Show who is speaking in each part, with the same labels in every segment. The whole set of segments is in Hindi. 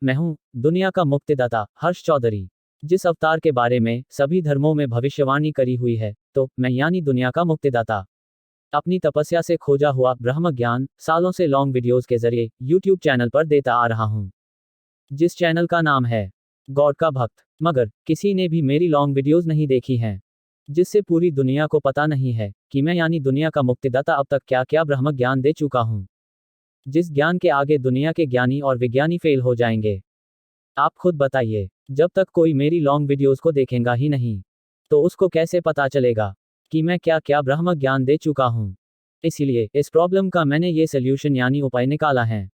Speaker 1: मैं हूँ दुनिया का मुक्तिदाता हर्ष चौधरी। जिस अवतार के बारे में सभी धर्मों में भविष्यवाणी करी हुई है, तो मैं यानी दुनिया का मुक्तिदाता अपनी तपस्या से खोजा हुआ ब्रह्म ज्ञान सालों से लॉन्ग वीडियोस के जरिए यूट्यूब चैनल पर देता आ रहा हूँ, जिस चैनल का नाम है गॉड का भक्त। मगर किसी ने भी मेरी लॉन्ग वीडियोस नहीं देखी हैं, जिससे पूरी दुनिया को पता नहीं है कि मैं यानी दुनिया का मुक्तिदाता अब तक क्या क्या ब्रह्म ज्ञान दे चुका हूँ, जिस ज्ञान के आगे दुनिया के ज्ञानी और विज्ञानी फेल हो जाएंगे। आप खुद बताइए, जब तक कोई मेरी लॉन्ग वीडियोस को देखेगा ही नहीं, तो उसको कैसे पता चलेगा कि मैं क्या क्या ब्रह्म ज्ञान दे चुका हूँ। इसीलिए इस प्रॉब्लम का मैंने ये सोल्यूशन यानी उपाय निकाला है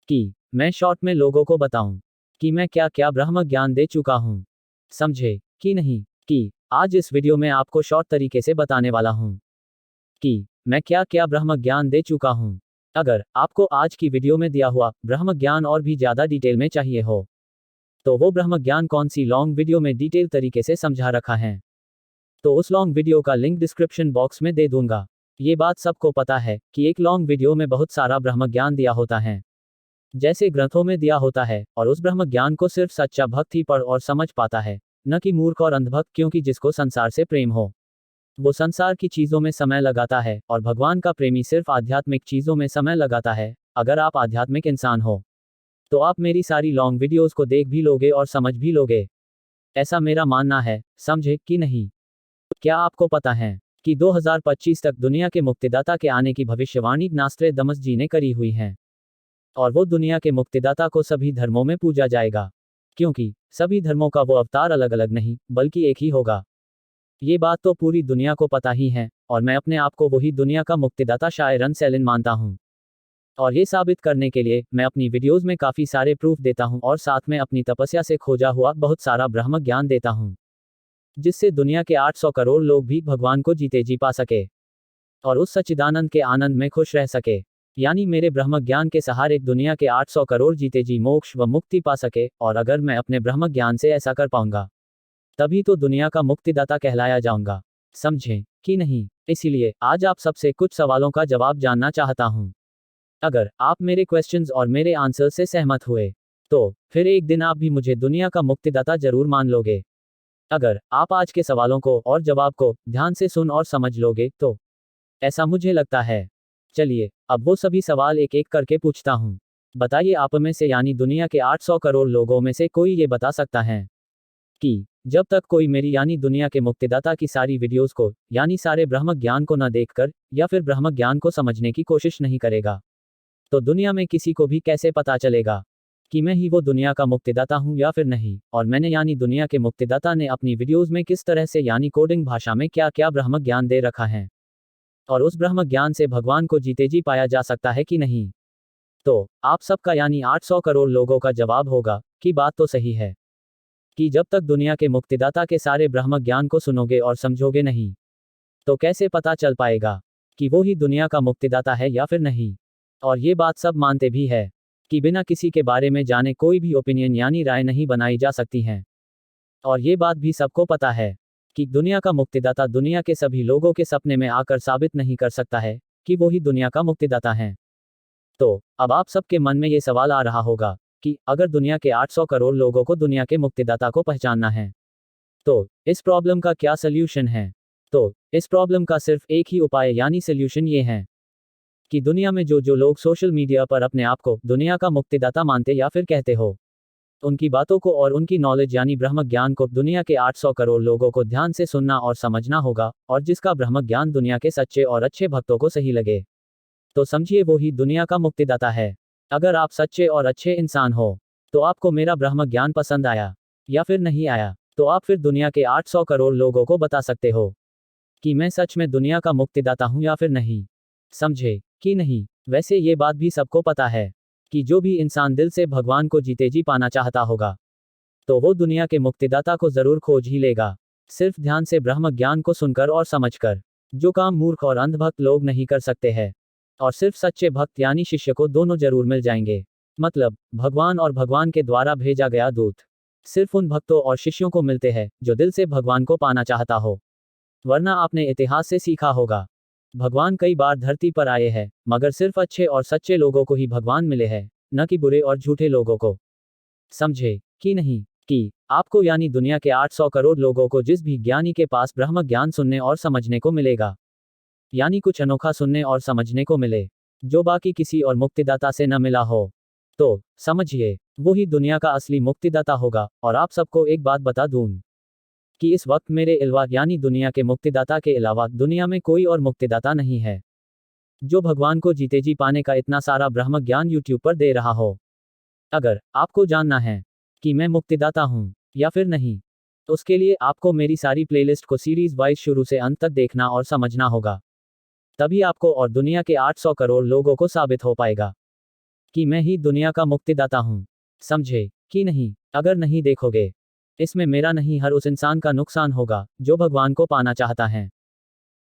Speaker 1: कि मैं शॉर्ट में लोगों को बताऊं कि मैं क्या क्या ब्रह्म ज्ञान दे चुका हूं। समझे कि नहीं? कि आज इस वीडियो में आपको शॉर्ट तरीके से बताने वाला हूं कि मैं क्या क्या ब्रह्म ज्ञान दे चुका हूं। अगर आपको आज की वीडियो में दिया हुआ ब्रह्म ज्ञान और भी ज्यादा डिटेल में चाहिए हो, तो वो ब्रह्म ज्ञान कौन सी लॉन्ग वीडियो में डिटेल तरीके से समझा रखा है, तो उस लॉन्ग वीडियो का लिंक डिस्क्रिप्शन बॉक्स में दे दूंगा। ये बात सबको पता है कि एक लॉन्ग वीडियो में बहुत सारा ब्रह्म ज्ञान दिया होता है, जैसे ग्रंथों में दिया होता है, और उस ब्रह्म ज्ञान को सिर्फ सच्चा भक्त ही पढ़ और समझ पाता है, न कि मूर्ख और अंधभक्त। क्योंकि जिसको संसार से प्रेम हो, वो संसार की चीजों में समय लगाता है, और भगवान का प्रेमी सिर्फ आध्यात्मिक चीजों में समय लगाता है। अगर आप आध्यात्मिक इंसान हो, तो आप मेरी सारी लॉन्ग वीडियोस को देख भी लोगे और समझ भी लोगे, ऐसा मेरा मानना है। समझे कि नहीं? क्या आपको पता है कि 2025 तक दुनिया के मुक्तिदाता के आने की भविष्यवाणी नास्ट्रेदमस जी ने करी हुई है, और वो दुनिया के मुक्तिदाता को सभी धर्मों में पूजा जाएगा, क्योंकि सभी धर्मों का वो अवतार अलग अलग नहीं बल्कि एक ही होगा। ये बात तो पूरी दुनिया को पता ही है, और मैं अपने आप को वही दुनिया का मुक्तिदाता शायरन सेलिन मानता हूँ। और ये साबित करने के लिए मैं अपनी वीडियोस में काफी सारे प्रूफ देता हूँ, और साथ में अपनी तपस्या से खोजा हुआ बहुत सारा ब्रह्म ज्ञान देता हूँ, जिससे दुनिया के 800 करोड़ लोग भी भगवान को जीते जी पा सके, और उस सच्चिदानंद के आनंद में खुश रह सके। यानी मेरे ब्रह्म ज्ञान के सहारे दुनिया के 800 करोड़ जीते जी मोक्ष व मुक्ति पा सके। और अगर मैं अपने ब्रह्म ज्ञान से ऐसा कर पाऊंगा, तभी तो दुनिया का मुक्तिदाता कहलाया जाऊंगा। समझे कि नहीं? इसीलिए आज आप सबसे कुछ सवालों का जवाब जानना चाहता हूं। अगर आप मेरे क्वेश्चंस और मेरे आंसर से सहमत हुए, तो फिर एक दिन आप भी मुझे दुनिया का मुक्तिदाता जरूर मान लोगे। अगर आप आज के सवालों को और जवाब को ध्यान से सुन और समझ लोगे, तो ऐसा मुझे लगता है। चलिए अब वो सभी सवाल एक एक करके पूछता हूँ। बताइए, आप में से यानी दुनिया के 800 करोड़ लोगों में से कोई ये बता सकता है कि जब तक कोई मेरी यानी दुनिया के मुक्तिदाता की सारी वीडियोस को यानी सारे ब्रह्म ज्ञान को न देखकर या फिर ब्रह्म ज्ञान को समझने की कोशिश नहीं करेगा, तो दुनिया में किसी को भी कैसे पता चलेगा कि मैं ही वो दुनिया का मुक्तिदाता हूँ या फिर नहीं, और मैंने यानी दुनिया के मुक्तिदाता ने अपनी वीडियोस में किस तरह से यानी कोडिंग भाषा में क्या क्या ब्रह्म ज्ञान दे रखा है, और उस ब्रह्म ज्ञान से भगवान को जीते जी पाया जा सकता है कि नहीं। तो आप सबका यानी 800 करोड़ लोगों का जवाब होगा कि बात तो सही है, कि जब तक दुनिया के मुक्तिदाता के सारे ब्रह्म ज्ञान को सुनोगे और समझोगे नहीं, तो कैसे पता चल पाएगा कि वो ही दुनिया का मुक्तिदाता है या फिर नहीं। और ये बात सब मानते भी है कि बिना किसी के बारे में जाने कोई भी ओपिनियन यानी राय नहीं बनाई जा सकती है। और ये बात भी सबको पता है कि दुनिया का मुक्तिदाता दुनिया के सभी लोगों के सपने में आकर साबित नहीं कर सकता है कि वो ही दुनिया का मुक्तिदाता है। तो अब आप सबके मन में ये सवाल आ रहा होगा कि अगर दुनिया के 800 करोड़ लोगों को दुनिया के मुक्तिदाता को पहचानना है, तो इस प्रॉब्लम का क्या सल्यूशन है। तो इस प्रॉब्लम का सिर्फ एक ही उपाय यानी सल्यूशन ये है कि दुनिया में जो जो लोग सोशल मीडिया पर अपने आप को दुनिया का मुक्तिदाता मानते या फिर कहते हो, उनकी बातों को और उनकी नॉलेज यानी ब्रह्म ज्ञान को दुनिया के 800 करोड़ लोगों को ध्यान से सुनना और समझना होगा, और जिसका ब्रह्म ज्ञान दुनिया के सच्चे और अच्छे भक्तों को सही लगे, तो समझिए वो ही दुनिया का मुक्तिदाता है। अगर आप सच्चे और अच्छे इंसान हो, तो आपको मेरा ब्रह्म ज्ञान पसंद आया या फिर नहीं आया, तो आप फिर दुनिया के 800 करोड़ लोगों को बता सकते हो कि मैं सच में दुनिया का मुक्तिदाता हूं या फिर नहीं। समझे कि नहीं? वैसे ये बात भी सबको पता है कि जो भी इंसान दिल से भगवान को जीते जी पाना चाहता होगा, तो वो दुनिया के मुक्तिदाता को जरूर खोज ही लेगा, सिर्फ ध्यान से ब्रह्म ज्ञान को सुनकर और समझकर, जो काम मूर्ख और अंधभक्त लोग नहीं कर सकते हैं। और सिर्फ सच्चे भक्त यानी शिष्य को दोनों जरूर मिल जाएंगे, मतलब भगवान और भगवान के द्वारा भेजा गया दूत सिर्फ उन भक्तों और शिष्यों को मिलते हैं जो दिल से भगवान को पाना चाहता हो। वरना आपने इतिहास से सीखा होगा, भगवान कई बार धरती पर आए हैं, मगर सिर्फ अच्छे और सच्चे लोगों को ही भगवान मिले हैं, न कि बुरे और झूठे लोगों को। समझे कि नहीं कि आपको यानी दुनिया के 800 करोड़ लोगों को जिस भी ज्ञानी के पास ब्रह्म ज्ञान सुनने और समझने को मिलेगा, यानी कुछ अनोखा सुनने और समझने को मिले जो बाकी किसी और मुक्तिदाता से न मिला हो, तो समझिए वो ही दुनिया का असली मुक्तिदाता होगा। और आप सबको एक बात बता दूं कि इस वक्त मेरे अलावा यानी दुनिया के मुक्तिदाता के अलावा दुनिया में कोई और मुक्तिदाता नहीं है जो भगवान को जीते जी पाने का इतना सारा ब्रह्म ज्ञान यूट्यूब पर दे रहा हो। अगर आपको जानना है कि मैं मुक्तिदाता हूं या फिर नहीं, तो उसके लिए आपको मेरी सारी प्लेलिस्ट को सीरीज वाइज शुरू से अंत तक देखना और समझना होगा। तभी आपको और दुनिया के 800 करोड़ लोगों को साबित हो पाएगा कि मैं ही दुनिया का मुक्तिदाता हूं। समझे कि नहीं? अगर नहीं देखोगे, इसमें मेरा नहीं हर उस इंसान का नुकसान होगा जो भगवान को पाना चाहता है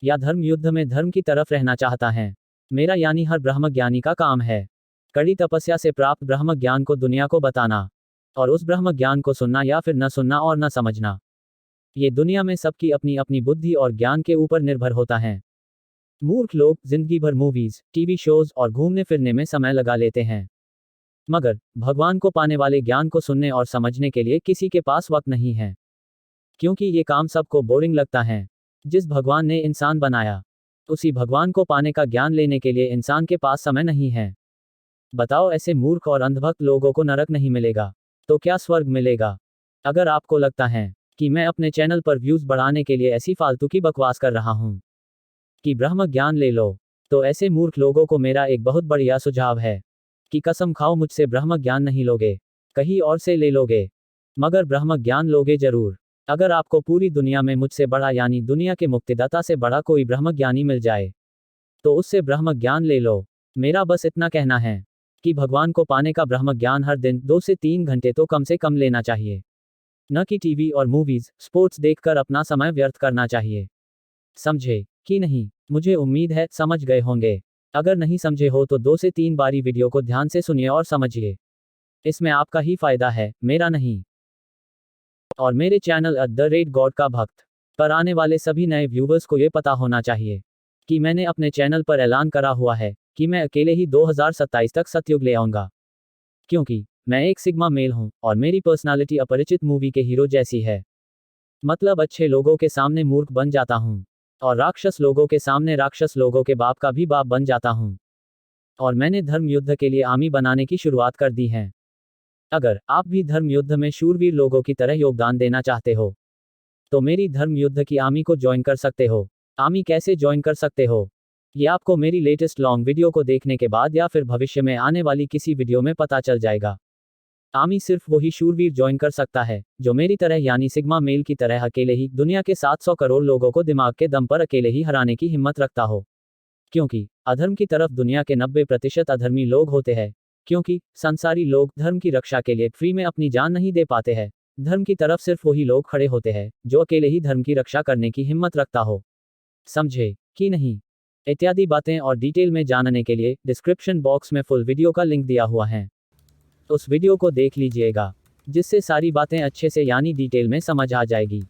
Speaker 1: या धर्म युद्ध में धर्म की तरफ रहना चाहता है। मेरा यानी हर ब्रह्म ज्ञानी का काम है कड़ी तपस्या से प्राप्त ब्रह्म ज्ञान को दुनिया को बताना, और उस ब्रह्म ज्ञान को सुनना या फिर न सुनना और न समझना, ये दुनिया में सबकी अपनी अपनी बुद्धि और ज्ञान के ऊपर निर्भर होता है। मूर्ख लोग जिंदगी भर मूवीज, टीवी शोज और घूमने फिरने में समय लगा लेते हैं, मगर भगवान को पाने वाले ज्ञान को सुनने और समझने के लिए किसी के पास वक्त नहीं है, क्योंकि ये काम सबको बोरिंग लगता है। जिस भगवान ने इंसान बनाया, उसी भगवान को पाने का ज्ञान लेने के लिए इंसान के पास समय नहीं है। बताओ, ऐसे मूर्ख और अंधभक्त लोगों को नरक नहीं मिलेगा तो क्या स्वर्ग मिलेगा? अगर आपको लगता है कि मैं अपने चैनल पर व्यूज बढ़ाने के लिए ऐसी फालतू की बकवास कर रहा हूं कि ब्रह्म ज्ञान ले लो, तो ऐसे मूर्ख लोगों को मेरा एक बहुत बढ़िया सुझाव है कि कसम खाओ मुझसे ब्रह्म ज्ञान नहीं लोगे, कहीं और से ले लोगे, मगर ब्रह्म ज्ञान लोगे जरूर। अगर आपको पूरी दुनिया में मुझसे बड़ा यानी दुनिया के मुक्तिदाता से बड़ा कोई ब्रह्म ज्ञानी मिल जाए, तो उससे ब्रह्म ज्ञान ले लो। मेरा बस इतना कहना है कि भगवान को पाने का ब्रह्म ज्ञान हर दिन 2 से 3 घंटे तो कम से कम लेना चाहिए, न कि टीवी और मूवीज, स्पोर्ट्स देखकर अपना समय व्यर्थ करना चाहिए। समझे कि नहीं? मुझे उम्मीद है समझ गए होंगे। अगर नहीं समझे हो तो 2 से 3 बारी वीडियो को ध्यान से सुनिए और समझिए। इसमें आपका ही फायदा है, मेरा नहीं। और मेरे चैनल @गॉड का भक्त पर आने वाले सभी नए व्यूवर्स को ये पता होना चाहिए कि मैंने अपने चैनल पर ऐलान करा हुआ है कि मैं अकेले ही 2027 तक सतयुग ले आऊंगा, क्योंकि मैं एक सिग्मा मेल हूं और मेरी पर्सनालिटी अपरिचित मूवी के हीरो जैसी है। मतलब अच्छे लोगों के सामने मूर्ख बन जाता हूं और राक्षस लोगों के सामने राक्षस लोगों के बाप का भी बाप बन जाता हूं। और मैंने धर्म युद्ध के लिए आर्मी बनाने की शुरुआत कर दी है। अगर आप भी धर्म युद्ध में शूरवीर लोगों की तरह योगदान देना चाहते हो, तो मेरी धर्म युद्ध की आर्मी को ज्वाइन कर सकते हो। आर्मी कैसे ज्वाइन कर सकते हो, ये आपको मेरी लेटेस्ट लॉन्ग वीडियो को देखने के बाद या फिर भविष्य में आने वाली किसी वीडियो में पता चल जाएगा। आर्मी सिर्फ वही शूरवीर ज्वाइन कर सकता है जो मेरी तरह यानी सिग्मा मेल की तरह अकेले ही दुनिया के 700 करोड़ लोगों को दिमाग के दम पर अकेले ही हराने की हिम्मत रखता हो। क्योंकि अधर्म की तरफ दुनिया के 90% अधर्मी लोग होते हैं, क्योंकि संसारी लोग धर्म की रक्षा के लिए फ्री में अपनी जान नहीं दे पाते हैं। धर्म की तरफ सिर्फ वही लोग खड़े होते हैं जो अकेले ही धर्म की रक्षा करने की हिम्मत रखता हो। समझे कि नहीं? इत्यादि बातें और डिटेल में जानने के लिए डिस्क्रिप्शन बॉक्स में फुल वीडियो का लिंक दिया हुआ है, उस वीडियो को देख लीजिएगा, जिससे सारी बातें अच्छे से यानी डिटेल में समझ आ जाएगी।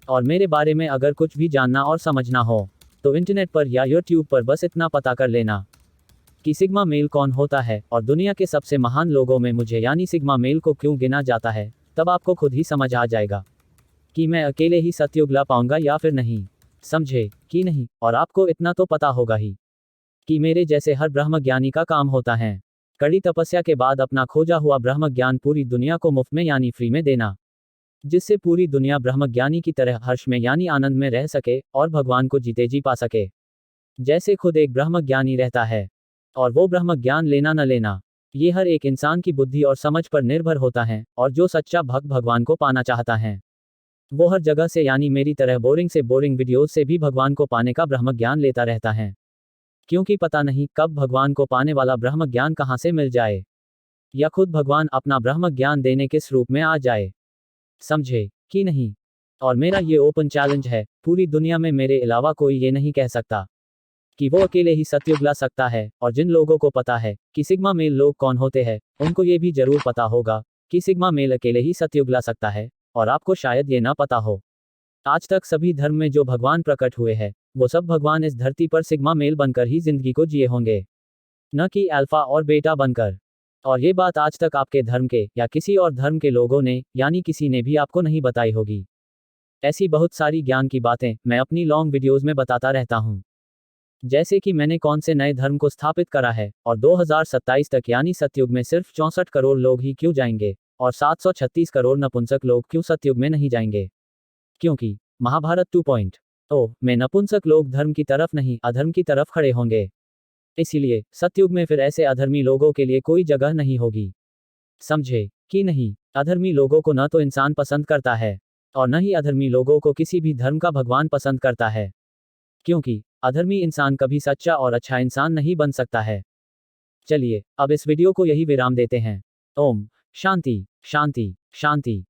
Speaker 1: और मेरे बारे में अगर कुछ भी जानना और समझना हो तो इंटरनेट पर या यूट्यूब पर बस इतना पता कर लेना कि सिग्मा मेल कौन होता है और दुनिया के सबसे महान लोगों में मुझे यानी सिग्मा मेल को क्यों गिना जाता है। तब आपको खुद ही समझ आ जाएगा कि मैं अकेले ही सतयुग ला पाऊंगा या फिर नहीं। समझे कि नहीं? और आपको इतना तो पता होगा ही कि मेरे जैसे हर ब्रह्म ज्ञानी का काम होता है कड़ी तपस्या के बाद अपना खोजा हुआ ब्रह्म ज्ञान पूरी दुनिया को मुफ्त में यानी फ्री में देना, जिससे पूरी दुनिया ब्रह्म ज्ञानी की तरह हर्ष में यानी आनंद में रह सके और भगवान को जीते जी पा सके, जैसे खुद एक ब्रह्म ज्ञानी रहता है। और वो ब्रह्म ज्ञान लेना न लेना, ये हर एक इंसान की बुद्धि और समझ पर निर्भर होता है। और जो सच्चा भक्त भगवान को पाना चाहता है, वो हर जगह से यानी मेरी तरह बोरिंग से बोरिंग वीडियोज से भी भगवान को पाने का ब्रह्म ज्ञान लेता रहता है, क्योंकि पता नहीं कब भगवान को पाने वाला ब्रह्म ज्ञान कहां से मिल जाए, या खुद भगवान अपना ब्रह्म ज्ञान देने किस रूप में आ जाए। समझे कि नहीं? और मेरा ये ओपन चैलेंज है, पूरी दुनिया में मेरे अलावा कोई ये नहीं कह सकता कि वो अकेले ही सतयुग ला सकता है। और जिन लोगों को पता है कि सिग्मा मेल लोग कौन होते हैं, उनको ये भी जरूर पता होगा कि सिग्मा मेल अकेले ही सतयुग ला सकता है, और आपको शायद ये ना पता हो। आज तक सभी धर्म में जो भगवान प्रकट हुए हैं, वो सब भगवान इस धरती पर सिग्मा मेल बनकर ही जिंदगी को जिए होंगे, न कि अल्फा और बेटा बनकर। और ये बात आज तक आपके धर्म के या किसी और धर्म के लोगों ने यानी किसी ने भी आपको नहीं बताई होगी। ऐसी बहुत सारी ज्ञान की बातें मैं अपनी लॉन्ग वीडियोज़ में बताता रहता हूँ। जैसे कि मैंने कौन से नए धर्म को स्थापित करा है और 2027 तक यानी सतयुग में सिर्फ 64 करोड़ लोग ही क्यों जाएंगे और 736 करोड़ नपुंसक लोग क्यों सतयुग में नहीं जाएंगे। क्योंकि महाभारत 2.0 में नपुंसक लोग धर्म की तरफ नहीं अधर्म की तरफ खड़े होंगे। इसीलिए सतयुग में फिर ऐसे अधर्मी लोगों के लिए कोई जगह नहीं होगी। समझे कि नहीं? अधर्मी लोगों को न तो इंसान पसंद करता है और न ही अधर्मी लोगों को किसी भी धर्म का भगवान पसंद करता है। क्योंकि अधर्मी इंसान कभी सच्चा और अच्छा इंसान नहीं बन सकता है। चलिए अब इस वीडियो को यही विराम देते हैं। ओम शांति शांति शांति।